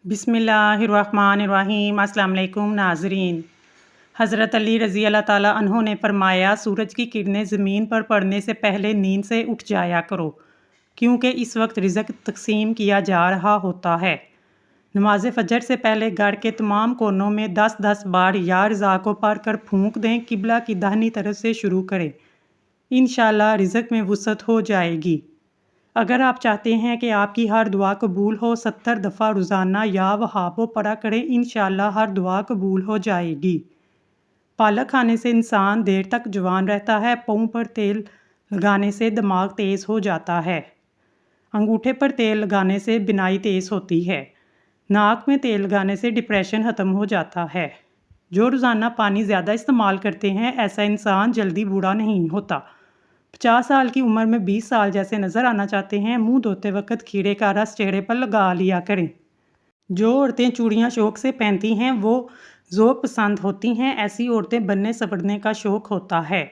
बिस्मिल्लाहिर्रहमानिर्रहीम। अस्सलाम वालेकुम नाज़रीन। हज़रत अली रज़ी अल्लाह ताला अन्हो ने फरमाया, सूरज की किरणें ज़मीन पर पड़ने से पहले नींद से उठ जाया करो, क्योंकि इस वक्त रिज़्क़ तकसीम किया जा रहा होता है। नमाज फ़जर से पहले घर के तमाम कोनों में 10-10 बार या रज़ा को पढ़ कर फूंक दें। किबला की दाहिनी तरफ से शुरू करें, इंशाअल्लाह रिज़्क़ में वुसअत हो जाएगी। अगर आप चाहते हैं कि आपकी हर दुआ कबूल हो, 70 दफ़ा रोज़ाना या वहाबो पढ़ा करें, इंशाअल्लाह हर दुआ कबूल हो जाएगी। पालक खाने से इंसान देर तक जवान रहता है। पाँव पर तेल लगाने से दिमाग तेज़ हो जाता है। अंगूठे पर तेल लगाने से बिनाई तेज़ होती है। नाक में तेल लगाने से डिप्रेशन ख़त्म हो जाता है। जो रोज़ाना पानी ज़्यादा इस्तेमाल करते हैं, ऐसा इंसान जल्दी बूढ़ा नहीं होता। 50 साल की उम्र में 20 साल जैसे नज़र आना चाहते हैं, मुंह धोते वक्त खीरे का रस चेहरे पर लगा लिया करें। जो औरतें चूड़ियाँ शौक़ से पहनती हैं, वो ज़ौक़ पसंद होती हैं। ऐसी औरतें बनने संवरने का शौक़ होता है।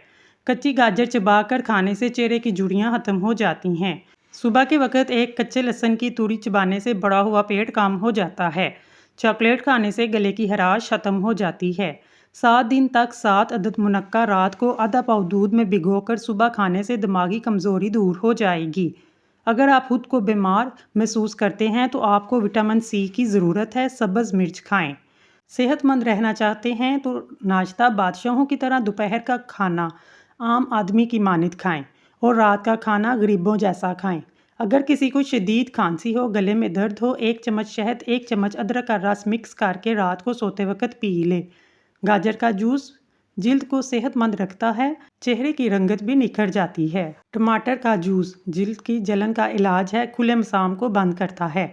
कच्ची गाजर चबा कर खाने से चेहरे की झुर्रियाँ ख़त्म हो जाती हैं। सुबह के वक्त एक कच्चे लहसुन की तूरी चबाने से बढ़ा हुआ पेट कम हो जाता है। चॉकलेट खाने से गले की खराश ख़त्म हो जाती है। 7 दिन तक 7 अदद मुनक्का रात को आधा पाव दूध में भिगोकर सुबह खाने से दिमागी कमज़ोरी दूर हो जाएगी। अगर आप खुद को बीमार महसूस करते हैं तो आपको विटामिन सी की ज़रूरत है। सब्ज़ मिर्च खाएं। सेहतमंद रहना चाहते हैं तो नाश्ता बादशाहों की तरह, दोपहर का खाना आम आदमी की मानित खाएं और रात का खाना गरीबों जैसा खाएं। अगर किसी को शदीद खांसी हो, गले में दर्द हो, 1 चम्मच शहद 1 चम्मच अदरक का रस मिक्स करके रात को सोते वक्त पी लें। गाजर का जूस जिल्द को सेहतमंद रखता है। चेहरे की रंगत भी निखर जाती है। टमाटर का जूस जिल्द की जलन का इलाज है। खुले मसाम को बंद करता है।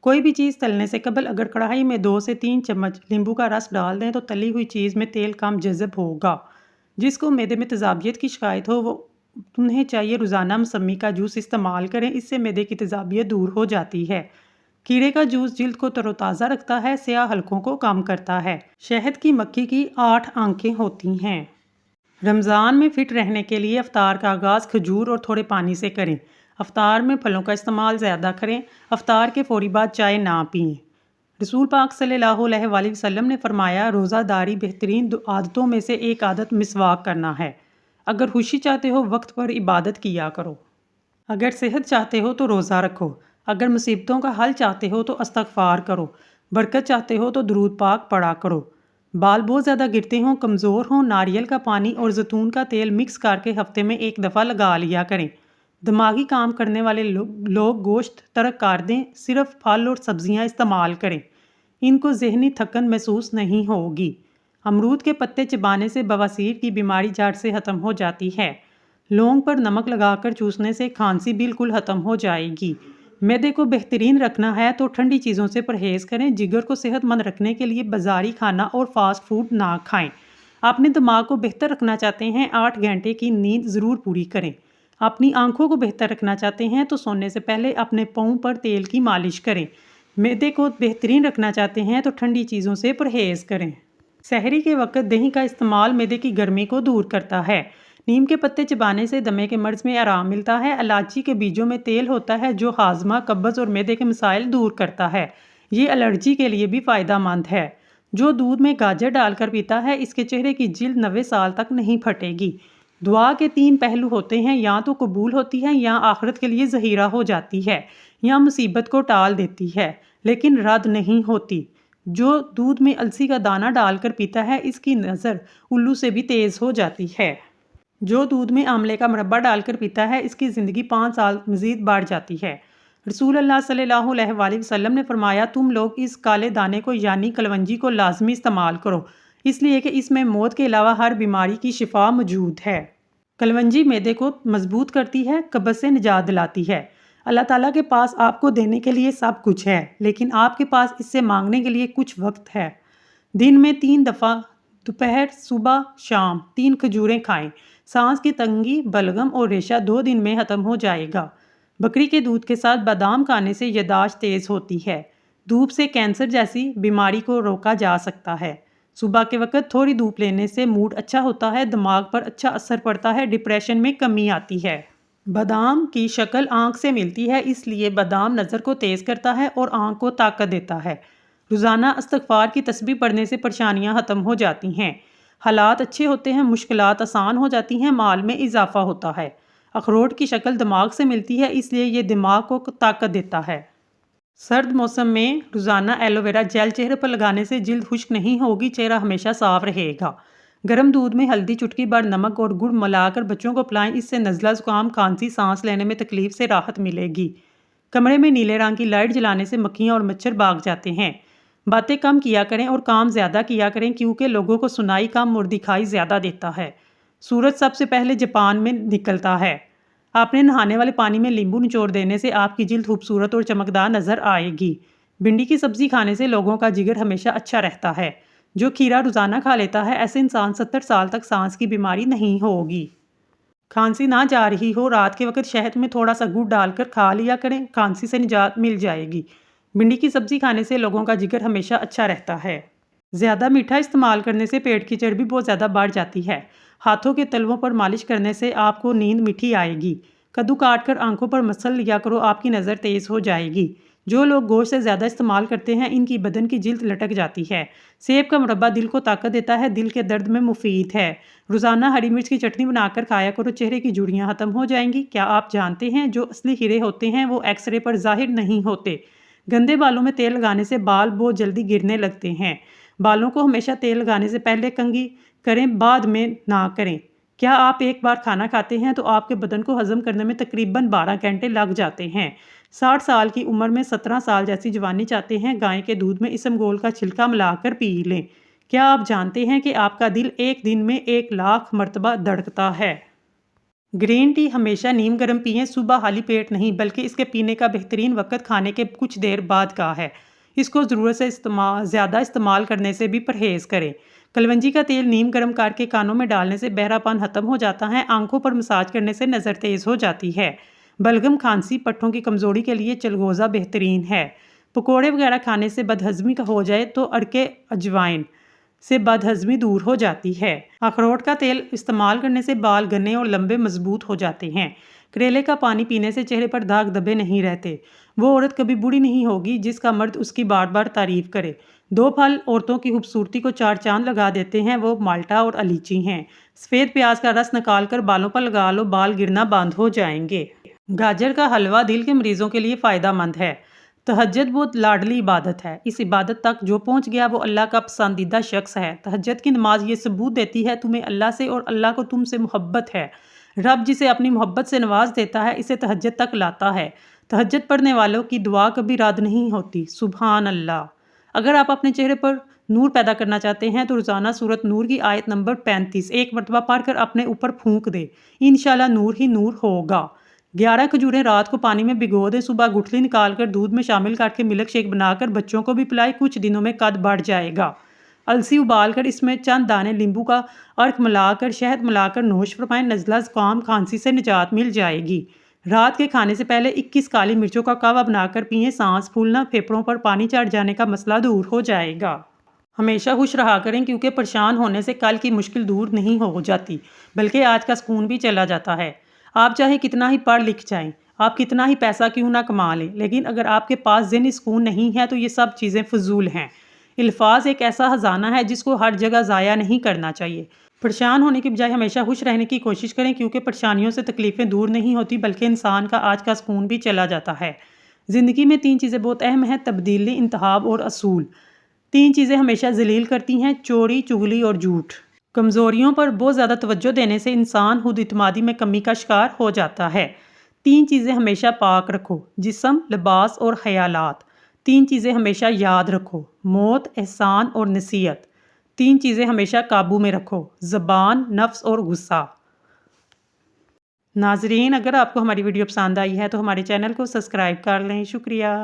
कोई भी चीज़ तलने से कबल अगर कढ़ाई में 2 से 3 चम्मच नींबू का रस डाल दें तो तली हुई चीज़ में तेल कम जज़ब होगा। जिसको मैदे में तेज़ाबियत की शिकायत हो, वो उन्हें चाहिए रोज़ाना मौसमी का जूस इस्तेमाल करें। इससे मैदे की तेज़ाबियत दूर हो जाती है। कीड़े का जूस जिल्द को तरोताज़ा रखता है, स्याह हलकों को कम करता है। शहद की मक्खी की 8 आंखें होती हैं। रमज़ान में फ़िट रहने के लिए अफ्तार का आगाज़ खजूर और थोड़े पानी से करें। अफ्तार में फलों का इस्तेमाल ज़्यादा करें। अफ्तार के फ़ौरी बाद चाय ना पिएं। रसूल पाक सल्लल्लाहु अलैहि वसल्लम ने फरमाया, रोज़ादारी बेहतरीन आदतों में से एक आदत मिसवाक करना है। अगर खुशी चाहते हो, वक्त पर इबादत किया करो। अगर सेहत चाहते हो तो रोज़ा रखो। अगर मुसीबतों का हल चाहते हो तो इस्तग़फ़ार करो। बरकत चाहते हो तो दुरूद पाक पढ़ा करो। बाल बहुत ज़्यादा गिरते हों, कमज़ोर हों, नारियल का पानी और जैतून का तेल मिक्स करके हफ्ते में 1 दफ़ा लगा लिया करें। दिमागी काम करने वाले लोग गोश्त तर्क कर दें। सिर्फ फल और सब्जियां इस्तेमाल करें। इनको ज़हनी थकन महसूस नहीं होगी। अमरूद के पत्ते चबाने से बवासीर की बीमारी जड़ से ख़त्म हो जाती है। लौंग पर नमक लगाकर चूसने से खांसी बिल्कुल ख़त्म हो जाएगी। मैदे को बेहतरीन रखना है तो ठंडी चीज़ों से परहेज़ करें। जिगर को सेहतमंद रखने के लिए बाज़ारी खाना और फास्ट फूड ना खाएं। अपने दिमाग को बेहतर रखना चाहते हैं, 8 घंटे की नींद ज़रूर पूरी करें। अपनी आंखों को बेहतर रखना चाहते हैं तो सोने से पहले अपने पाँव पर तेल की मालिश करें। मैदे को बेहतरीन रखना चाहते हैं तो ठंडी चीज़ों से परहेज़ करें। सहरी के वक्त दही का इस्तेमाल मैदे की गर्मी को दूर करता है। नीम के पत्ते चबाने से दमे के मर्ज़ में आराम मिलता है। इलायची के बीजों में तेल होता है जो हाजमा, कब्ज़ और मैदे के मसाइल दूर करता है। ये एलर्जी के लिए भी फ़ायदेमंद है। जो दूध में गाजर डालकर पीता है, इसके चेहरे की जिल्द 90 साल तक नहीं फटेगी। दुआ के 3 पहलू होते हैं, या तो कबूल होती है, या आखिरत के लिए ज़हीरा हो जाती है, या मुसीबत को टाल देती है, लेकिन रद्द नहीं होती। जो दूध में अलसी का दाना डालकर पीता है, इसकी नज़र उल्लू से भी तेज़ हो जाती है। जो दूध में आंवले का मुरब्बा डालकर पीता है, इसकी ज़िंदगी 5 साल मज़ीद बढ़ जाती है। रसूल अल्लाह सल्लल्लाहु अलैहि वसल्लम ने फरमाया, तुम लोग इस काले दाने को यानी कलवंजी को लाजमी इस्तेमाल करो, इसलिए कि इसमें मौत के अलावा हर बीमारी की शिफा मौजूद है। कलवंजी मैदे को मजबूत करती है, कब्ज़ से निजात दिलाती है। अल्लाह ताला के पास आपको देने के लिए सब कुछ है, लेकिन आपके पास इससे मांगने के लिए कुछ वक्त है। दिन में 3 दफ़ा दोपहर, सुबह, शाम 3 खजूरें खाएं। सांस की तंगी, बलगम और रेशा 2 दिन में ख़त्म हो जाएगा। बकरी के दूध के साथ बादाम खाने से याददाश्त तेज़ होती है। धूप से कैंसर जैसी बीमारी को रोका जा सकता है। सुबह के वक्त थोड़ी धूप लेने से मूड अच्छा होता है, दिमाग पर अच्छा असर पड़ता है, डिप्रेशन में कमी आती है। बादाम की शक्ल आँख से मिलती है, इसलिए बादाम नज़र को तेज़ करता है और आँख को ताकत देता है। روزانہ استغفار کی تسبیح پڑھنے سے پریشانیاں ختم ہو جاتی ہیں، حالات اچھے ہوتے ہیں، مشکلات آسان ہو جاتی ہیں، مال میں اضافہ ہوتا ہے۔ اخروٹ کی شکل دماغ سے ملتی ہے، اس لیے یہ دماغ کو طاقت دیتا ہے۔ سرد موسم میں روزانہ ایلو ویرا جیل چہرے پر لگانے سے جلد خشک نہیں ہوگی، چہرہ ہمیشہ صاف رہے گا۔ گرم دودھ میں ہلدی، چٹکی بھر نمک اور گڑ ملا کر بچوں کو پلائیں، اس سے نزلہ زکام، کھانسی، سانس لینے میں تکلیف سے راحت ملے گی۔ کمرے میں نیلے رنگ کی لائٹ جلانے سے مکھیاں اور مچھر بھاگ جاتے ہیں۔ باتیں کم کیا کریں اور کام زیادہ کیا کریں، کیونکہ لوگوں کو سنائی کم اور دکھائی زیادہ دیتا ہے۔ سورج سب سے پہلے جاپان میں نکلتا ہے۔ آپ نے نہانے والے پانی میں لیمبو نچوڑ دینے سے آپ کی جلد خوبصورت اور چمکدار نظر آئے گی۔ بھنڈی کی سبزی کھانے سے لوگوں کا جگر ہمیشہ اچھا رہتا ہے۔ جو کھیرا روزانہ کھا لیتا ہے، ایسے انسان 70 سال تک سانس کی بیماری نہیں ہوگی۔ کھانسی نہ جا رہی ہو، رات کے وقت شہد میں تھوڑا سا گڑ ڈال کر کھا لیا کریں، کھانسی سے نجات مل جائے گی۔ بھنڈی کی سبزی کھانے سے لوگوں کا جگر ہمیشہ اچھا رہتا ہے۔ زیادہ میٹھا استعمال کرنے سے پیٹ کی چربی بہت زیادہ بڑھ جاتی ہے۔ ہاتھوں کے تلووں پر مالش کرنے سے آپ کو نیند میٹھی آئے گی۔ کدو کاٹ کر آنکھوں پر مسل لیا کرو، آپ کی نظر تیز ہو جائے گی۔ جو لوگ گوشت سے زیادہ استعمال کرتے ہیں، ان کی بدن کی جلد لٹک جاتی ہے۔ سیب کا مربع دل کو طاقت دیتا ہے، دل کے درد میں مفید ہے۔ روزانہ ہری مرچ کی چٹنی بنا کر کھایا کرو، چہرے کی جھریاں ختم ہو جائیں گی۔ کیا آپ جانتے ہیں جو اصلی ہیرے ہوتے ہیں وہ ایکس رے پر ظاہر نہیں ہوتے؟ گندے بالوں میں تیل لگانے سے بال بہت جلدی گرنے لگتے ہیں۔ بالوں کو ہمیشہ تیل لگانے سے پہلے کنگھی کریں، بعد میں نہ کریں۔ کیا آپ ایک بار کھانا کھاتے ہیں تو آپ کے بدن کو ہضم کرنے میں تقریباً 12 گھنٹے لگ جاتے ہیں۔ 60 سال کی عمر میں 17 سال جیسی جوانی چاہتے ہیں، گائے کے دودھ میں اسمگول کا چھلکا ملا کر پی لیں۔ کیا آپ جانتے ہیں کہ آپ کا دل ایک دن میں 1,00,000 مرتبہ دھڑکتا ہے؟ گرین ٹی ہمیشہ نیم گرم پئیں، صبح خالی پیٹ نہیں، بلکہ اس کے پینے کا بہترین وقت کھانے کے کچھ دیر بعد کا ہے۔ اس کو ضرورت سے زیادہ استعمال کرنے سے بھی پرہیز کریں۔ کلونجی کا تیل نیم گرم کر کے کانوں میں ڈالنے سے بہرا پن ختم ہو جاتا ہے، آنکھوں پر مساج کرنے سے نظر تیز ہو جاتی ہے۔ بلغم، کھانسی، پٹھوں کی کمزوری کے لیے چلغوزہ بہترین ہے۔ پکوڑے وغیرہ کھانے سے بدہضمی ہو جائے تو اڑکے اجوائن سے بدہضمی دور ہو جاتی ہے۔ اخروٹ کا تیل استعمال کرنے سے بال گھنے اور لمبے مضبوط ہو جاتے ہیں۔ کریلے کا پانی پینے سے چہرے پر داغ دھبے نہیں رہتے۔ وہ عورت کبھی بوڑھی نہیں ہوگی جس کا مرد اس کی بار بار تعریف کرے۔ 2 پھل عورتوں کی خوبصورتی کو 4 چاند لگا دیتے ہیں، وہ مالٹا اور الیچی ہیں۔ سفید پیاز کا رس نکال کر بالوں پر لگا لو، بال گرنا بند ہو جائیں گے۔ گاجر کا حلوہ دل کے مریضوں کے لیے فائدہ مند ہے۔ تہجد بہت لاڈلی عبادت ہے۔ اس عبادت تک جو پہنچ گیا وہ اللہ کا پسندیدہ شخص ہے۔ تہجد کی نماز یہ ثبوت دیتی ہے تمہیں اللہ سے اور اللہ کو تم سے محبت ہے۔ رب جسے اپنی محبت سے نواز دیتا ہے، اسے تہجد تک لاتا ہے۔ تہجد پڑھنے والوں کی دعا کبھی رد نہیں ہوتی۔ سبحان اللہ۔ اگر آپ اپنے چہرے پر نور پیدا کرنا چاہتے ہیں تو روزانہ سورۃ نور کی آیت نمبر 35 ایک مرتبہ پڑھ کر اپنے اوپر پھونک دے، انشاءاللہ نور ہی نور ہوگا۔ 11 کھجوریں رات کو پانی میں بھگو دیں، صبح گٹھلی نکال کر دودھ میں شامل کر کے ملک شیک بنا کر بچوں کو بھی پلائے، کچھ دنوں میں قد بڑھ جائے گا۔ السی ابال کر اس میں چند دانے لیمبو کا عرق ملا کر شہد ملا کر نوش فرمائیں، نزلہ زکام کھانسی سے نجات مل جائے گی۔ رات کے کھانے سے پہلے 21 کالی مرچوں کا قہوہ بنا کر پئیں، سانس پھولنا، پھیپھڑوں پر پانی چڑھ جانے کا مسئلہ دور ہو جائے گا۔ ہمیشہ خوش رہا کریں، کیونکہ پریشان ہونے سے کل کی مشکل دور نہیں ہو جاتی بلکہ آج کا سکون بھی چلا جاتا ہے۔ آپ چاہے کتنا ہی پڑھ لکھ جائیں، آپ کتنا ہی پیسہ کیوں نہ کما لیں، لیکن اگر آپ کے پاس ذہنی سکون نہیں ہے تو یہ سب چیزیں فضول ہیں۔ الفاظ ایک ایسا خزانہ ہے جس کو ہر جگہ ضائع نہیں کرنا چاہیے۔ پریشان ہونے کی بجائے ہمیشہ خوش رہنے کی کوشش کریں، کیونکہ پریشانیوں سے تکلیفیں دور نہیں ہوتی بلکہ انسان کا آج کا سکون بھی چلا جاتا ہے۔ زندگی میں 3 چیزیں بہت اہم ہیں: تبدیلی، انتخاب اور اصول۔ 3 چیزیں ہمیشہ ذلیل کرتی ہیں: چوری، چغلی اور جھوٹ۔ کمزوریوں پر بہت زیادہ توجہ دینے سے انسان خود اعتمادی میں کمی کا شکار ہو جاتا ہے۔ 3 چیزیں ہمیشہ پاک رکھو: جسم، لباس اور خیالات۔ 3 چیزیں ہمیشہ یاد رکھو: موت، احسان اور نصیحت۔ 3 چیزیں ہمیشہ قابو میں رکھو: زبان، نفس اور غصہ۔ ناظرین، اگر آپ کو ہماری ویڈیو پسند آئی ہے تو ہمارے چینل کو سبسکرائب کر لیں۔ شکریہ۔